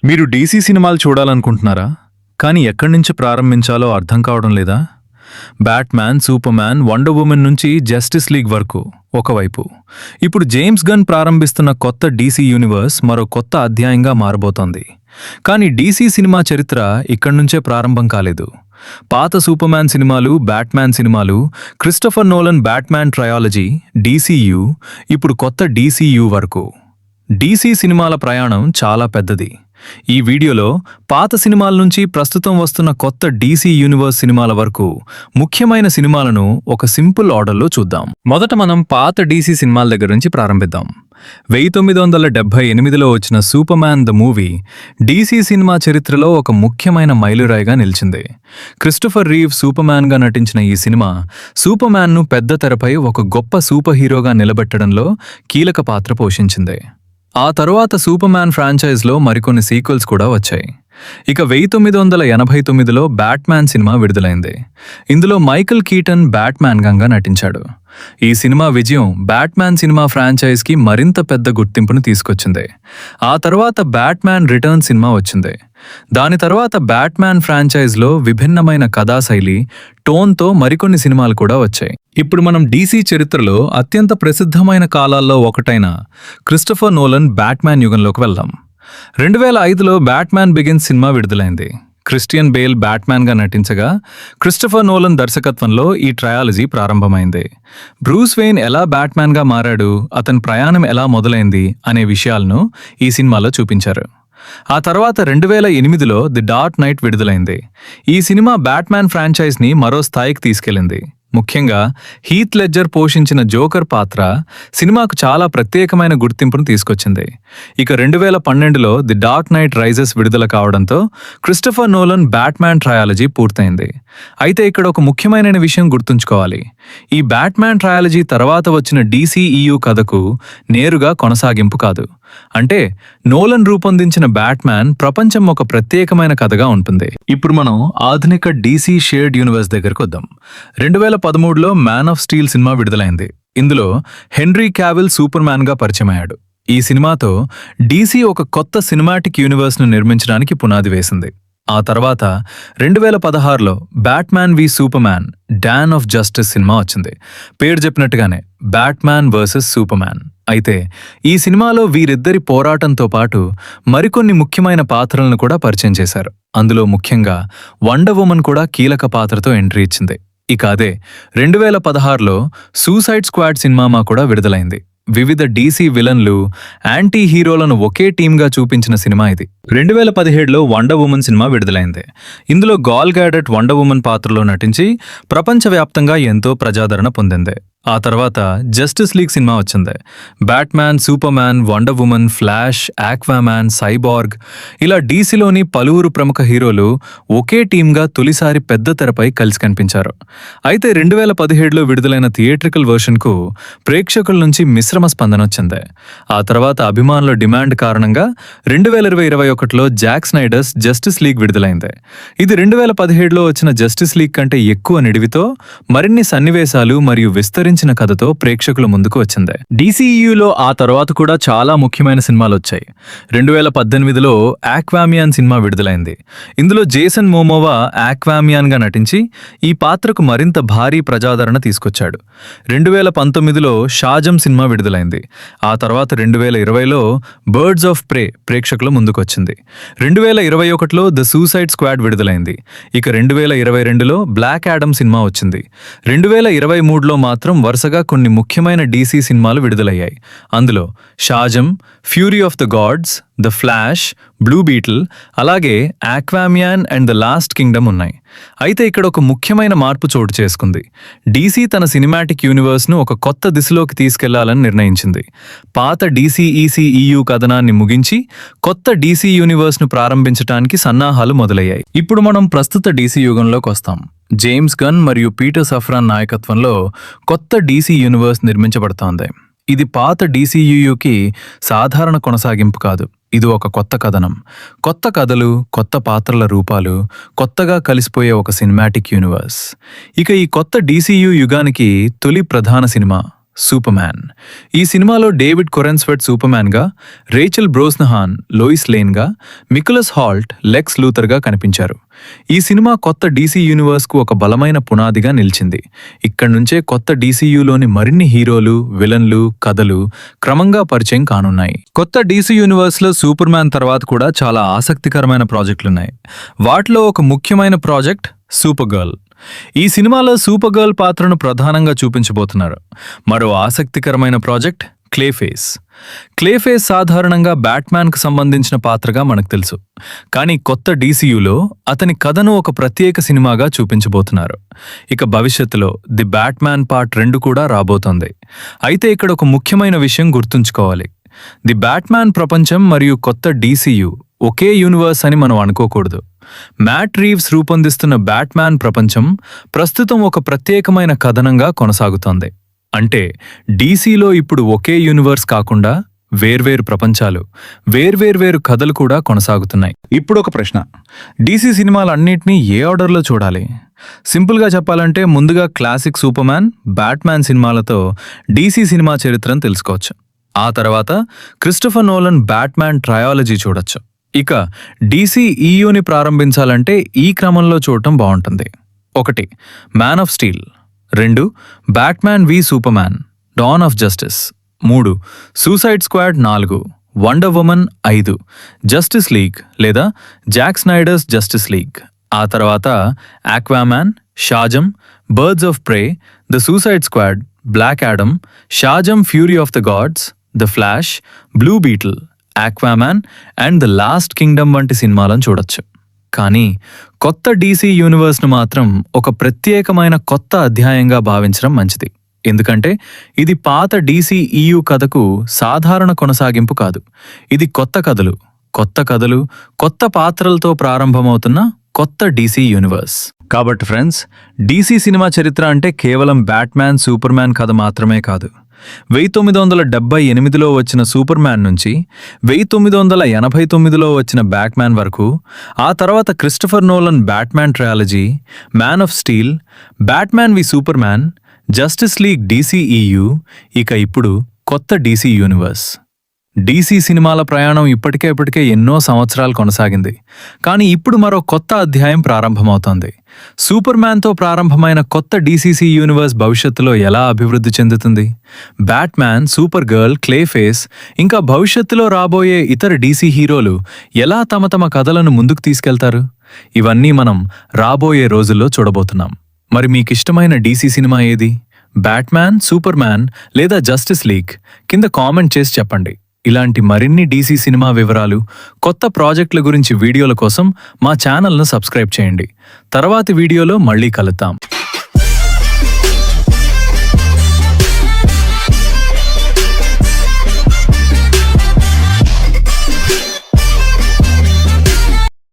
మీరు డీసీ సినిమాలు చూడాలనుకుంటున్నారా? కానీ ఎక్కడి నుంచి ప్రారంభించాలో అర్థం కావడం లేదా? బ్యాట్‌మ్యాన్, సూపర్‌మ్యాన్, వండర్ వుమన్ నుంచి జస్టిస్ లీగ్ వరకు ఒకవైపు. ఇప్పుడు జేమ్స్ గన్ ప్రారంభిస్తున్న కొత్త డీసీ యూనివర్స్ మరో కొత్త అధ్యాయంగా మారబోతోంది. కానీ డీసీ సినిమా చరిత్ర ఇక్కడి నుంచే ప్రారంభం కాలేదు. పాత సూపర్‌మ్యాన్ సినిమాలు, బ్యాట్‌మ్యాన్ సినిమాలు, Christopher Nolan Batman trilogy, DCU, ఇప్పుడు కొత్త డీసీయూ వరకు. డీసీ సినిమాల ప్రయాణం చాలా పెద్దది. ఈ వీడియోలో పాత సినిమాల నుంచి ప్రస్తుతం వస్తున్న కొత్త డీసీ యూనివర్స్ సినిమాల వరకు ముఖ్యమైన సినిమాలను ఒక సింపుల్ ఆర్డర్లో చూద్దాం. మొదట మనం పాత డీసీ సినిమాల దగ్గర నుంచి ప్రారంభిద్దాం. 1978లో వచ్చిన Superman the movie DC cinema చరిత్రలో ఒక ముఖ్యమైన మైలురాయిగా నిలిచింది. క్రిస్టోఫర్ రీవ్ సూపర్‌మ్యాన్గా నటించిన ఈ సినిమా సూపర్‌మ్యాన్ను పెద్ద తెరపై ఒక గొప్ప సూపర్ హీరోగా నిలబెట్టడంలో కీలక పాత్ర పోషించింది. ఆ తరువాత సూపర్‌మ్యాన్ ఫ్రాంచైజ్లో మరికొన్ని సీక్వెల్స్ కూడా వచ్చాయి. ఇక 1989లో బ్యాట్‌మ్యాన్ సినిమా విడుదలైంది. ఇందులో మైకేల్ కీటన్ బ్యాట్‌మ్యాన్గా నటించాడు. ఈ సినిమా విజయం బ్యాట్‌మ్యాన్ సినిమా ఫ్రాంచైజ్కి మరింత పెద్ద గుర్తింపును తీసుకొచ్చింది. ఆ తర్వాత బ్యాట్‌మ్యాన్ రిటర్న్ సినిమా వచ్చింది. దాని తర్వాత బ్యాట్‌మ్యాన్ ఫ్రాంచైజ్లో విభిన్నమైన కథాశైలి, టోన్తో మరికొన్ని సినిమాలు కూడా వచ్చాయి. ఇప్పుడు మనం డీసీ చరిత్రలో అత్యంత ప్రసిద్ధమైన కాలాల్లో ఒకటైన క్రిస్టోఫర్ నోలన్ బ్యాట్‌మ్యాన్ యుగంలోకి వెళ్దాం. 2005లో బ్యాట్‌మ్యాన్ బిగిన్స్ సినిమా విడుదలైంది. క్రిస్టియన్ బేల్ బ్యాట్‌మ్యాన్గా నటించగా క్రిస్టోఫర్ నోలన్ దర్శకత్వంలో ఈ ట్రయాలజీ ప్రారంభమైంది. బ్రూస్ వెయిన్ ఎలా బ్యాట్‌మ్యాన్గా మారాడు, అతని ప్రయాణం ఎలా మొదలైంది అనే విషయాలను ఈ సినిమాలో చూపించారు. ఆ తర్వాత 2008లో ది డార్క్ నైట్ విడుదలైంది. ఈ సినిమా బ్యాట్‌మ్యాన్ ఫ్రాంచైజ్ని మరో స్థాయికి తీసుకెళ్లింది. ముఖ్యంగా హీత్ లెడ్జర్ పోషించిన జోకర్ పాత్ర సినిమాకు చాలా ప్రత్యేకమైన గుర్తింపును తీసుకొచ్చింది. ఇక 2012లో ది డార్క్ నైట్ రైజెస్ విడుదల కావడంతో క్రిస్టోఫర్ నోలన్ బ్యాట్‌మ్యాన్ ట్రయాలజీ పూర్తయింది. అయితే ఇక్కడ ఒక ముఖ్యమైన విషయం గుర్తుంచుకోవాలి. ఈ బ్యాట్‌మ్యాన్ ట్రయాలజీ తర్వాత వచ్చిన డీసీఈయూ కథకు నేరుగా కొనసాగింపు కాదు. అంటే నోలన్ రూపొందించిన బ్యాట్‌మ్యాన్ ప్రపంచం ఒక ప్రత్యేకమైన కథగా ఉంటుంది. ఇప్పుడు మనం ఆధునిక డీసీ షేర్డ్ యూనివర్స్ దగ్గరకు వద్దాం. 2013లో మ్యాన్ ఆఫ్ స్టీల్ సినిమా విడుదలైంది. ఇందులో హెన్రీ క్యావిల్ సూపర్‌మ్యాన్గా పరిచయమయ్యాడు. ఈ సినిమాతో డీసీ ఒక కొత్త సినిమాటిక్ యూనివర్స్ను నిర్మించడానికి పునాది వేసింది. ఆ తర్వాత 2016లో Batman v Superman Dawn of Justice సినిమా వచ్చింది. పేరు చెప్పినట్టుగానే బ్యాట్‌మ్యాన్ వర్సెస్ సూపర్‌మ్యాన్. అయితే ఈ సినిమాలో వీరిద్దరి పోరాటంతో పాటు మరికొన్ని ముఖ్యమైన పాత్రలను కూడా పరిచయం చేశారు. అందులో ముఖ్యంగా వండర్ వుమన్ కూడా కీలక పాత్రతో ఎంట్రీ ఇచ్చింది. ఇక అదే 2016లో సూసైడ్ స్క్వాడ్ సినిమా కూడా విడుదలైంది. వివిధ డీసీ విలన్లు, యాంటీ హీరోలను ఒకే టీమ్గా చూపించిన సినిమా ఇది. 2017లో వండర్ వుమన్ సినిమా విడుదలైంది. ఇందులో గాల్ గాడట్ వండర్ వుమన్ పాత్రలో నటించి ప్రపంచవ్యాప్తంగా ఎంతో ప్రజాదరణ పొందింది. ఆ తర్వాత జస్టిస్ లీగ్ సినిమా వచ్చింది. Batman, Superman, wonder woman, flash, Aquaman, సైబార్గ్ ఇలా డీసీలోని పలువురు ప్రముఖ హీరోలు ఒకే టీమ్గా తొలిసారి పెద్ద తెరపై కలిసి కనిపించారు. అయితే 2017లో విడుదలైన థియేట్రికల్ వెర్షన్కు ప్రేక్షకుల నుంచి మిశ్రమ స్పందన వచ్చింది. ఆ తర్వాత అభిమానుల డిమాండ్ కారణంగా 2021లో జాక్ స్నైడర్స్ జస్టిస్ లీగ్ విడుదలైంది. ఇది 2017లో వచ్చిన జస్టిస్ లీగ్ కంటే ఎక్కువ నిడివితో, మరిన్ని సన్నివేశాలు మరియు విస్తరించిన కథతో ప్రేక్షకుల ముందుకు వచ్చింది. డీసీయూలో ఆ తర్వాత కూడా చాలా ముఖ్యమైన సినిమాలు వచ్చాయి. 2018లో ఆక్వామియాన్ సినిమా విడుదలైంది. ఇందులో జేసన్ మోమోవా ఆక్వామియాన్గా నటించి ఈ పాత్రకు మరింత భారీ ప్రజాదరణ తీసుకొచ్చాడు. 2019లో షాజమ్ సినిమా విడుదలైంది. ఆ తర్వాత 2020లో బర్డ్స్ ఆఫ్ ప్రే ప్రేక్షకుల ముందుకొచ్చింది. 2021లో ద సూసైడ్ స్క్వాడ్ విడుదలైంది. ఇక 2022లో బ్లాక్ యాడమ్ సినిమా వచ్చింది. 2023లో మాత్రం వరుసగా కొన్ని ముఖ్యమైన డీసీ సినిమాలు విడుదలయ్యాయి. అందులో Shazam, Fury of the Gods, the Flash, Blue Beetle, అలాగే Aquaman and the Lost Kingdom ఉన్నాయి. అయితే ఇక్కడ ఒక ముఖ్యమైన మార్పు చోటు చేసుకుంది. డీసీ తన సినిమాటిక్ యూనివర్స్ను ఒక కొత్త దిశలోకి తీసుకెళ్లాలని నిర్ణయించింది. పాత డీసీఈసీఈయూ కథనాన్ని ముగించి కొత్త డీసీ యూనివర్స్ను ప్రారంభించడానికి సన్నాహాలు మొదలయ్యాయి. ఇప్పుడు మనం ప్రస్తుత డీసీ యుగంలోకి వస్తాం. జేమ్స్ గన్ మరియు పీటర్ సఫ్రాన్ నాయకత్వంలో కొత్త డీసీ యూనివర్స్ నిర్మించబడుతోంది. ఇది పాత డీసీయూయూకి సాధారణ కొనసాగింపు కాదు. ఇది ఒక కొత్త కథనం, కొత్త కథలు, కొత్త పాత్రల రూపాలు, కొత్తగా కలిసిపోయే ఒక సినిమాటిక్ యూనివర్స్. ఇక ఈ కొత్త డీసీయూ యుగానికి తొలి ప్రధాన సినిమా సూపర్మ్యాన్. ఈ సినిమాలో డేవిడ్ కొరెన్స్వెట్ సూపర్మ్యాన్గా, రేచల్ బ్రోస్నహాన్ లోయిస్ లేన్గా, మికులస్ హాల్ట్ లెక్స్ లూథర్గా కనిపించారు. ఈ సినిమా కొత్త డీసీ యూనివర్స్కు ఒక బలమైన పునాదిగా నిలిచింది. ఇక్కడి నుంచే కొత్త డీసీయూలోని మరిన్ని హీరోలు, విలన్లు, కథలు క్రమంగా పరిచయం కానున్నాయి. కొత్త డీసీ యూనివర్స్లో సూపర్మ్యాన్ తర్వాత కూడా చాలా ఆసక్తికరమైన ప్రాజెక్టులున్నాయి. వాటిలో ఒక ముఖ్యమైన ప్రాజెక్ట్ సూపర్ గర్ల్. ఈ సినిమాలో సూపర్ గర్ల్ పాత్రను ప్రధానంగా చూపించబోతున్నారు. మరో ఆసక్తికరమైన ప్రాజెక్ట్ క్లేఫేస్. క్లేఫేస్ సాధారణంగా బ్యాట్మ్యాన్కు సంబంధించిన పాత్రగా మనకు తెలుసు. కానీ కొత్త డీసీయూలో అతని కథను ఒక ప్రత్యేక సినిమాగా చూపించబోతున్నారు. ఇక భవిష్యత్తులో ది బ్యాట్మ్యాన్ పార్ట్ 2 కూడా రాబోతోంది. అయితే ఇక్కడ ఒక ముఖ్యమైన విషయం గుర్తుంచుకోవాలి. ది బ్యాట్మ్యాన్ ప్రపంచం మరియు కొత్త డీసీయూ ఒకే యూనివర్స్ అని మనం అనుకోకూడదు. మ్యాట్ రీవ్స్ రూపొందిస్తున్న బ్యాట్మ్యాన్ ప్రపంచం ప్రస్తుతం ఒక ప్రత్యేకమైన కథనంగా కొనసాగుతోంది. అంటే డీసీలో ఇప్పుడు ఒకే యూనివర్స్ కాకుండా వేర్వేరు ప్రపంచాలు, వేర్వేరు కథలు కూడా కొనసాగుతున్నాయి. ఇప్పుడు ఒక ప్రశ్న, డీసీ సినిమాలన్నింటినీ ఏ ఆర్డర్లో చూడాలి? సింపుల్గా చెప్పాలంటే ముందుగా క్లాసిక్ సూపర్మ్యాన్, బ్యాట్మ్యాన్ సినిమాలతో డీసీ సినిమా చరిత్రను తెలుసుకోవచ్చు. ఆ తర్వాత క్రిస్టోఫర్ నోలన్ బ్యాట్మ్యాన్ ట్రయాలజీ చూడొచ్చు. ఇక డీసీ ఈయూని ప్రారంభించాలంటే ఈ క్రమంలో చూడటం బాగుంటుంది. 1 Man of Steel, 2 Batman v Superman Dawn of Justice, 3 Suicide Squad, 4 Wonder Woman, 5 Justice League లేదా జాక్ స్నైడర్స్ జస్టిస్ లీగ్. ఆ తర్వాత Aquaman, Shazam, Birds of Prey, the Suicide Squad, Black Adam, Shazam Fury of the Gods, the Flash, Blue Beetle, Aquaman and the Lost Kingdom వంటి సినిమాలను చూడొచ్చు. కానీ కొత్త DC యూనివర్స్ను మాత్రం ఒక ప్రత్యేకమైన కొత్త అధ్యాయంగా భావించడం మంచిది. ఎందుకంటే ఇది పాత డీసీ ఈయూ కథకు సాధారణ కొనసాగింపు కాదు. ఇది కొత్త కథలు, కొత్త పాత్రలతో ప్రారంభమవుతున్న కొత్త డీసీ యూనివర్స్. కాబట్టి ఫ్రెండ్స్, డీసీ సినిమా చరిత్ర అంటే కేవలం బ్యాట్మ్యాన్, సూపర్మ్యాన్ కథ మాత్రమే కాదు. 1978లో వచ్చిన సూపర్మ్యాన్ నుంచి 1989లో వచ్చిన బ్యాట్మ్యాన్ వరకు, ఆ తర్వాత Christopher Nolan Batman trilogy, Man of Steel, Batman v Superman, Justice League DCEU, ఇక ఇప్పుడు కొత్త డీసీ యూనివర్స్. డీసీ సినిమాల ప్రయాణం ఇప్పటికే ఎన్నో సంవత్సరాలు కొనసాగింది. కానీ ఇప్పుడు మరో కొత్త అధ్యాయం ప్రారంభమవుతోంది. సూపర్మ్యాన్తో ప్రారంభమైన కొత్త డీసీసీ యూనివర్స్ భవిష్యత్తులో ఎలా అభివృద్ధి చెందుతుంది? బ్యాట్మ్యాన్, సూపర్ గర్ల్, క్లేఫేస్, ఇంకా భవిష్యత్తులో రాబోయే ఇతర డీసీ హీరోలు ఎలా తమ కథలను ముందుకు తీసుకెళ్తారు? ఇవన్నీ మనం రాబోయే రోజుల్లో చూడబోతున్నాం. మరి మీకిష్టమైన డీసీ సినిమా ఏది? బ్యాట్మ్యాన్, సూపర్మ్యాన్ లేదా జస్టిస్ లీగ్? కింద కామెంట్ చేసి చెప్పండి. ఇలాంటి మరిన్ని డీసీ సినిమా వివరాలు, కొత్త ప్రాజెక్టుల గురించి వీడియోల కోసం మా ఛానల్ను సబ్స్క్రైబ్ చేయండి. తర్వాతి వీడియోలో మళ్ళీ కలుద్దాం.